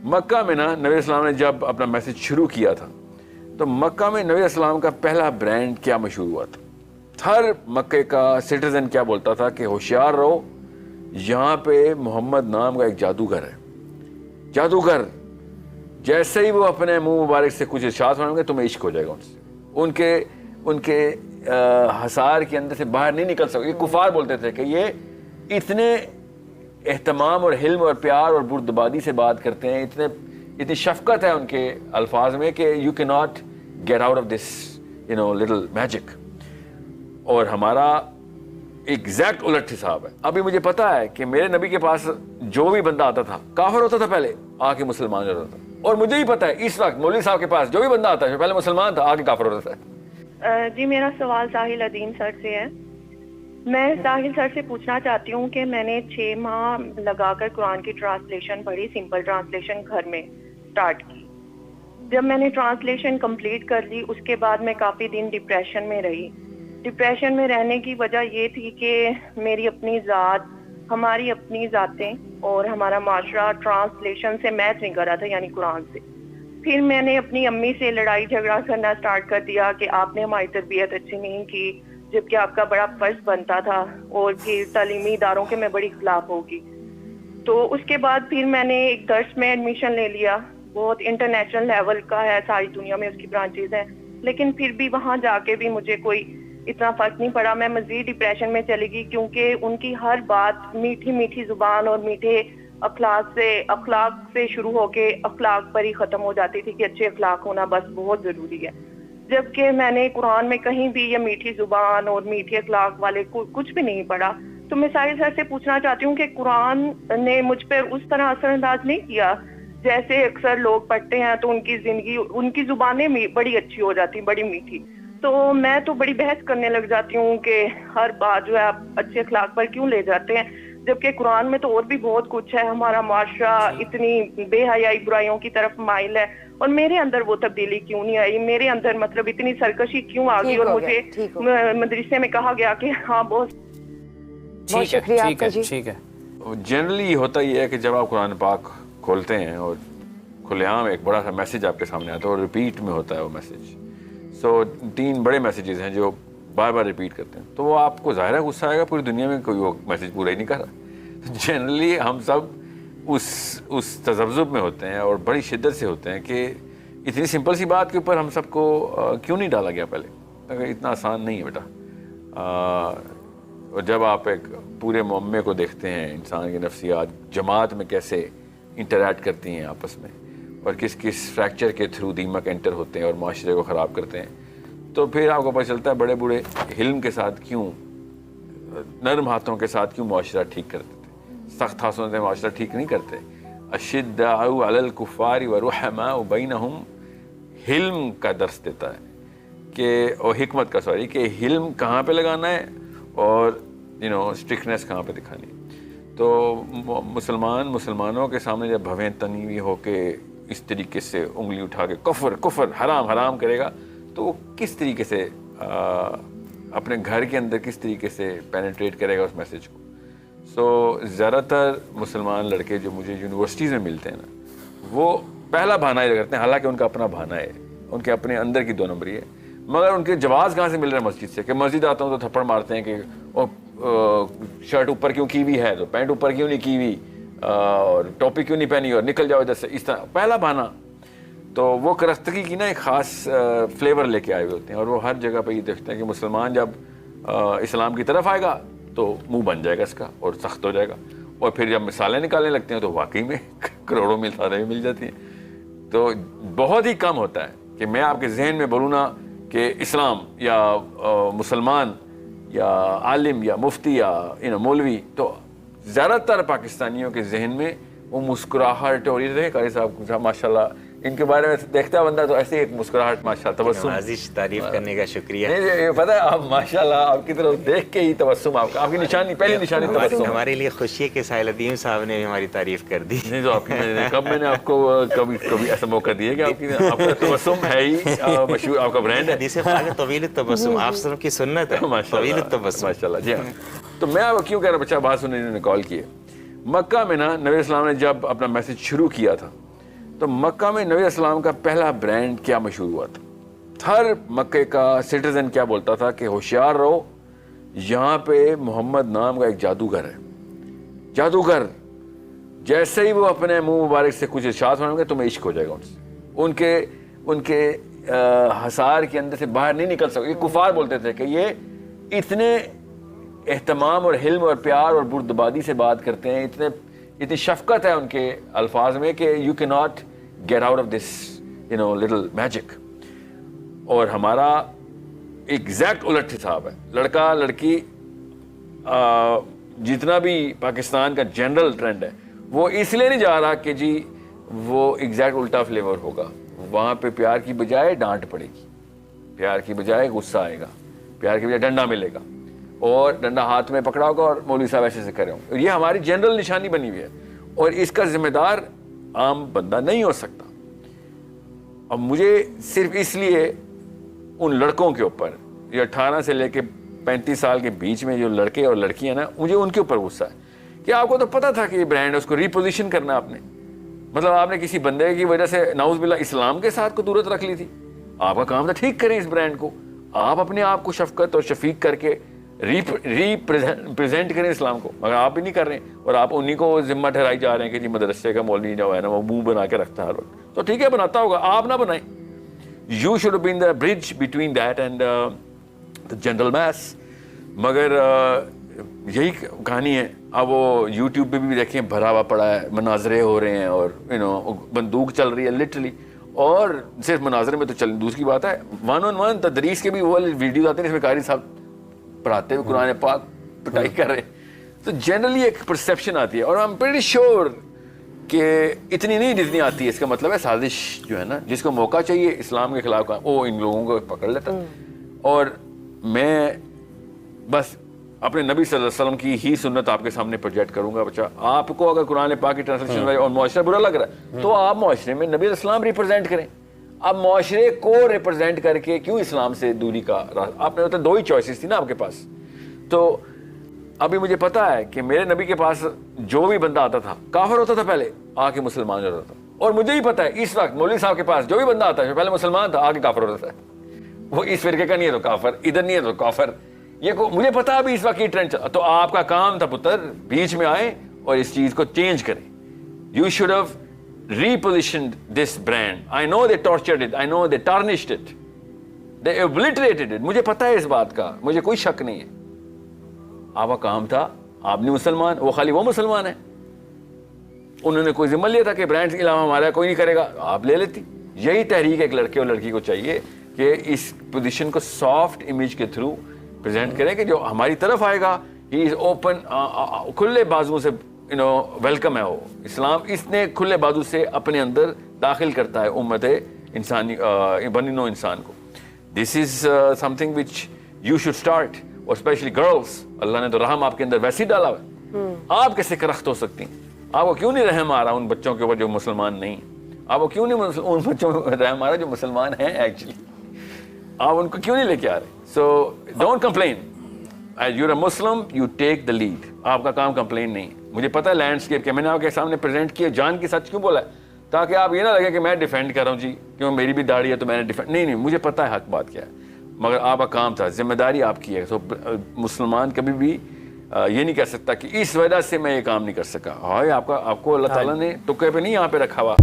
مکہ میں نا نبی اسلام نے جب اپنا میسج شروع کیا تھا تو مکہ میں نبی اسلام کا پہلا برانڈ کیا مشہور ہوا تھا؟ ہر مکے کا سٹیزن کیا بولتا تھا کہ ہوشیار رہو، یہاں پہ محمد نام کا ایک جادوگر ہے. جادوگر جیسے ہی وہ اپنے منہ مبارک سے کچھ ارشاد فرمائیں گے تمہیں عشق ہو جائے گا ان سے. ان کے حصار کے اندر سے باہر نہیں نکل سکتے. یہ کفار بولتے تھے کہ یہ اتنے اہتمام اور حلم اور پیار اور بردباری سے بات کرتے ہیں، اتنی شفقت ہے ان کے الفاظ میں کہ یو کی not get out of this little magic. اور ہمارا ایگزیکٹ الٹ حساب ہے. ابھی مجھے پتا ہے کہ میرے نبی کے پاس جو بھی بندہ آتا تھا کافر ہوتا تھا، پہلے آ کے مسلمان ہوتا تھا. اور مجھے ہی پتا ہے اس وقت مولوی صاحب کے پاس جو بھی بندہ آتا ہے پہلے مسلمان تھا، آ کے کافر ہوتا تھا. جی میرا سوال ساحل الدین سر سے ہے. میں ساحل سر سے پوچھنا چاہتی ہوں کہ میں نے 6 ماہ لگا کر قرآن کی ٹرانسلیشن پڑھی، سمپل ٹرانسلیشن گھر میں سٹارٹ کی. جب میں نے ٹرانسلیشن کمپلیٹ کر لی اس کے بعد میں کافی دن ڈپریشن میں رہی. ڈپریشن میں رہنے کی وجہ یہ تھی کہ میری اپنی ذات، ہماری اپنی ذاتیں اور ہمارا معاشرہ ٹرانسلیشن سے میچ نہیں کر رہا تھا، یعنی قرآن سے. پھر میں نے اپنی امی سے لڑائی جھگڑا کرنا سٹارٹ کر دیا کہ آپ نے ہماری تربیت اچھی نہیں کی، جبکہ آپ کا بڑا فرض بنتا تھا، اور پھر تعلیمی اداروں کے میں بڑی خلاف ہوگی. تو اس کے بعد پھر میں نے ایک درس میں ایڈمیشن لے لیا، بہت انٹرنیشنل لیول کا ہے، ساری دنیا میں اس کی برانچز ہیں، لیکن پھر بھی وہاں جا کے بھی مجھے کوئی اتنا فرق نہیں پڑا. میں مزید ڈپریشن میں چلی گئی کیونکہ ان کی ہر بات میٹھی میٹھی زبان اور میٹھے اخلاق سے شروع ہو کے اخلاق پر ہی ختم ہو جاتی تھی کہ اچھے اخلاق ہونا بس بہت ضروری ہے. جبکہ میں نے قرآن میں کہیں بھی یہ میٹھی زبان اور میٹھے اخلاق والے کچھ بھی نہیں پڑھا. تو میں ساحل سر سے پوچھنا چاہتی ہوں کہ قرآن نے مجھ پر اس طرح اثر انداز نہیں کیا جیسے اکثر لوگ پڑھتے ہیں تو ان کی زندگی، ان کی زبانیں بڑی اچھی ہو جاتی، بڑی میٹھی. تو میں تو بڑی بحث کرنے لگ جاتی ہوں کہ ہر بات جو ہے آپ اچھے اخلاق پر کیوں لے جاتے ہیں، جبکہ قرآن میں تو اور بھی بہت کچھ ہے. ہمارا معاشرہ اتنی بے حیائی برائیوں کی طرف مائل ہے، اور میرے اندر وہ تبدیلی کیوں نہیں آئی؟ میرے اندر مطلب اتنی سرکشی کیوں آ گئی؟ اور مجھے مدرسے میں کہا گیا کہ ہاں بہت شکریہ آپ کا. جی ٹھیک ہے. جنرلی ہوتا یہ ہے کہ جب آپ قرآن پاک کھولتے ہیں اور کھلے عام ایک بڑا سا میسج آپ کے سامنے آتا ہے اور ریپیٹ میں ہوتا ہے وہ میسج. سو 3 بڑے میسیجز ہیں جو بار بار ریپیٹ کرتے ہیں، تو وہ آپ کو ظاہر ہے غصہ آئے گا. پوری دنیا میں کوئی وہ میسیج پورا ہی نہیں کر رہا. جنرلی ہم سب اس تذبذب میں ہوتے ہیں اور بڑی شدت سے ہوتے ہیں کہ اتنی سمپل سی بات کے اوپر ہم سب کو کیوں نہیں ڈالا گیا پہلے. اگر اتنا آسان نہیں ہے بیٹا. اور جب آپ ایک پورے معمے کو دیکھتے ہیں، انسان کی نفسیات جماعت میں کیسے انٹریکٹ کرتی ہیں آپس میں، اور کس فریکچر کے تھرو دیمک انٹر ہوتے ہیں اور معاشرے کو خراب کرتے ہیں، تو پھر آپ کو پتہ چلتا ہے بڑے بوڑھے حلم کے ساتھ کیوں، نرم ہاتھوں کے ساتھ کیوں معاشرہ ٹھیک کرتے تھے. سخت ہاتھوں سے معاشرہ ٹھیک نہیں کرتے. اشداء علی الکفار ورحماء بینہم حلم کا درس دیتا ہے کہ، اور حکمت کا سوری، کہ حلم کہاں پہ لگانا ہے اور اسٹرکٹنیس کہاں پہ دکھانی ہے. تو مسلمانوں کے سامنے جب بھویں تنی ہوئی ہو کے اس طریقے سے انگلی اٹھا کے کفر حرام کرے گا، تو وہ کس طریقے سے اپنے گھر کے اندر کس طریقے سے پینیٹریٹ کرے گا اس میسج کو. سو زیادہ تر مسلمان لڑکے جو مجھے یونیورسٹیز میں ملتے ہیں نا، وہ پہلا بہانہ یہ کرتے ہیں، حالانکہ ان کا اپنا بہانہ ہے، ان کے اپنے اندر کی 2 نمبری ہے، مگر ان کے جواز کہاں سے مل رہے ہیں مسجد سے، کہ مسجد آتا ہوں تو تھپڑ مارتے ہیں کہ شرٹ اوپر کیوں کی ہوئی ہے تو پینٹ اوپر کیوں نہیں کی ہوئی، اور ٹوپی کیوں نہیں پہنی، اور نکل جاؤ ادھر سے. اس طرح پہلا بہانہ. تو وہ کرستگی کی نا ایک خاص فلیور لے کے آئے ہوئے ہوتے ہیں، اور وہ ہر جگہ پہ یہ دیکھتے ہیں کہ مسلمان جب اسلام کی طرف آئے گا تو منہ بن جائے گا اس کا اور سخت ہو جائے گا، اور پھر جب مثالیں نکالنے لگتے ہیں تو واقعی میں کروڑوں مثالیں مل جاتی ہیں. تو بہت ہی کم ہوتا ہے کہ میں آپ کے ذہن میں بولوں نا کہ اسلام یا مسلمان یا عالم یا مفتی یا مولوی، تو زیادہ تر پاکستانیوں کے ذہن میں وہ مسکراہٹ. اور یہ دیکھیں قاری صاحب ماشاء اللہ ان کے بارے میں دیکھتا ہے بندہ تو ایسے ایک مسکراہٹ ماشاء اللہ، تبسم. نوازش تعریف کرنے کا شکریہ. نہیں یہ پتہ ہے آپ ماشاء اللہ آپ کی طرف دیکھ کے ہی تبسم آپ کی نشانی، پہلی نشانی تبسم. ہمارے لیے خوشی ہے کہ ساحل الدین صاحب نے ہماری تعریف کر دی. نہیں تو آپ کی کب میں نے آپ کو کبھی ایسا موقع دیا کہ آپ کا تبسم ہے ہی مشہور، آپ کا برانڈ ہے. حدیث پاک ہے طویل التبسم، آپ سب کی سنت ہے طویل التبسم. ماشاء اللہ. جی ہاں. تو میں آپ کیوں کہہ رہا، بچہ بات سننے نے کال کی ہے. مکہ میں نا نبی اسلام نے جب اپنا میسج شروع کیا تھا تو مکہ میں نبی السلام کا پہلا برانڈ کیا مشہور ہوا تھا؟ ہر مکے کا سٹیزن کیا بولتا تھا کہ ہوشیار رہو، یہاں پہ محمد نام کا ایک جادوگر ہے، جادوگر، جیسے ہی وہ اپنے منہ مبارک سے کچھ ارشاد ہونے گے تمہیں عشق ہو جائے گا ان سے، ان کے حصار کے اندر سے باہر نہیں نکل سکتے. یہ کفار بولتے تھے کہ یہ اتنے اہتمام اور حلم اور پیار اور بردباری سے بات کرتے ہیں، اتنی شفقت ہے ان کے الفاظ میں کہ یو کی not get out of this little magic. اور ہمارا ایگزیکٹ الٹ حساب ہے، لڑکا لڑکی جتنا بھی پاکستان کا جنرل ٹرینڈ ہے وہ اس لیے نہیں جا رہا کہ جی وہ ایگزیکٹ الٹا فلیور ہوگا. وہاں پہ پیار کی بجائے ڈانٹ پڑے گی، پیار کی بجائے غصہ آئے گا، پیار کی بجائے ڈنڈا ملے گا، اور ڈنڈا ہاتھ میں پکڑا ہوگا اور مولوی صاحب ایسے سے کرے ہوں. یہ ہماری جنرل نشانی بنی ہوئی ہے اور اس کا ذمہ دار عام بندہ نہیں ہو سکتا. اب مجھے صرف اس لیے ان لڑکوں کے اوپر، یہ 18 سے لے کے 35 سال کے بیچ میں جو لڑکے اور لڑکیاں نا، مجھے ان کے اوپر غصہ ہے کہ آپ کو تو پتا تھا کہ یہ برانڈ ہے، اس کو ریپوزیشن کرنا آپ نے. مطلب آپ نے کسی بندے کی وجہ سے نعوذ باللہ اسلام کے ساتھ قدورت رکھ لی تھی. آپ کا کام تھا ٹھیک کریں اس برانڈ کو، آپ اپنے آپ کو شفقت اور شفیق کر کے ریپریزنٹ کریں اسلام کو، مگر آپ بھی نہیں کر رہے ہیں اور آپ انہی کو ذمہ ٹھہرائی جا رہے ہیں کہ جی مدرسے کا مولوی جو ہے نا وہ منہ بنا کے رکھتا ہے ہر وقت. تو ٹھیک ہے بناتا ہوگا، آپ نہ بنائیں. You should have been the bridge between that and the general mass. مگر یہی کہانی ہے. اب وہ یوٹیوب پہ بھی دیکھیں بھرا ہوا پڑا ہے، مناظرے ہو رہے ہیں اور بندوق چل رہی ہے لٹرلی. اور صرف مناظرے میں تو دوسری بات ہے، 1-on-1 تدریس کے بھی وہ ویڈیوز آتے ہیں جس میں قاری صاحب پڑھاتے ہوئے قرآن پاک پٹائی کر رہے ہیں. تو جنرلی ایک پرسیپشن آتی ہے، اور I'm pretty sure کہ اتنی نہیں جتنی آتی ہے. اس کا مطلب ہے سازش جو ہے نا، جس کو موقع چاہیے اسلام کے خلاف کا، وہ ان لوگوں کو پکڑ لیتا. اور میں بس اپنے نبی صلی اللہ علیہ وسلم کی ہی سنت آپ کے سامنے پروجیکٹ کروں گا. بچہ آپ کو اگر قرآن پاک کی ٹرانسلیشن اور معاشرہ برا لگ رہا ہے تو آپ معاشرے میں نبی علیہ السلام ریپرزینٹ کریں. اب معاشرے کو ریپرزینٹ کر کے کیوں اسلام سے دوری کا آپ نے دو ہی چوائسیز تھی نا آپ کے پاس. تو ابھی مجھے پتا ہے کہ میرے نبی کے پاس جو بھی بندہ آتا تھا کافر ہوتا تھا، پہلے آ کے مسلمان ہوتا تھا. اور مجھے ہی پتا ہے اس وقت مولوی صاحب کے پاس جو بھی بندہ آتا ہے پہلے مسلمان تھا، آ کے کافر ہوتا تھا. وہ اس فرقے کا نہیں ہے تو کافر، ادھر نہیں ہے تو کافر. یہ مجھے پتا ابھی اس وقت یہ ٹرینڈ چلا. تو آپ کا کام تھا پتر بیچ میں آئے اور اس چیز کو چینج کریں. You should have repositioned this brand. I know they tortured it, I know they tarnished it, they obliterated it. مجھے پتا ہے اس بات کا، مجھے کوئی شک نہیں ہے. آپ کا کام تھا، آپ نے مسلمان، وہ خالی وہ مسلمان ہیں، انہوں نے کوئی ذمہ لیا تھا کہ برانڈ کے علاوہ ہمارا کوئی نہیں کرے گا، آپ لے لیتی. یہی تحریک ایک لڑکے اور لڑکی کو چاہیے کہ اس پوزیشن کو سافٹ امیج کے تھرو پریزنٹ کریں کہ جو ہماری طرف آئے گا ہی از اوپن، کھلے بازو سے ویلکم ہے. وہ اسلام اس نے کھلے بازو سے اپنے اندر داخل کرتا ہے امت انسانی بنی نو انسان کو. This is something which you should start, اور اسپیشلی گرلس. اللہ نے تو رحم آپ کے اندر ویسے ہی ڈالا ہے. آپ کیسے کرخت ہو سکتی ہیں؟ آپ کو کیوں نہیں رحم آ رہا ان بچوں کے اوپر جو مسلمان نہیں؟ آپ کو کیوں نہیں ان بچوں کو رحم آ رہا جو مسلمان ہیں ایکچولی؟ آپ ان کو کیوں نہیں لے کے آ رہے؟ So don't complain. You a Muslim, you take the lead. آپ کا کام کمپلین نہیں. مجھے پتا ہے لینڈسکیپ کے میں نے آپ کے سامنے پریزنٹ کیا، جان کی سچ کیوں بولا ہے تاکہ آپ یہ نہ لگے کہ میں ڈیفینڈ کر رہا ہوں جی کیوں میری بھی داڑھی ہے تو میں نے ڈیفینڈ نہیں، مجھے پتا ہے حق بات کیا ہے. مگر آپ کا کام تھا، ذمہ داری آپ کی ہے. تو مسلمان کبھی بھی یہ نہیں کہہ سکتا کہ اس وجہ سے میں یہ کام نہیں کر سکا. ہاں آپ کو اللہ تعالیٰ نے ٹکے پہ نہیں یہاں پہ رکھا ہوا.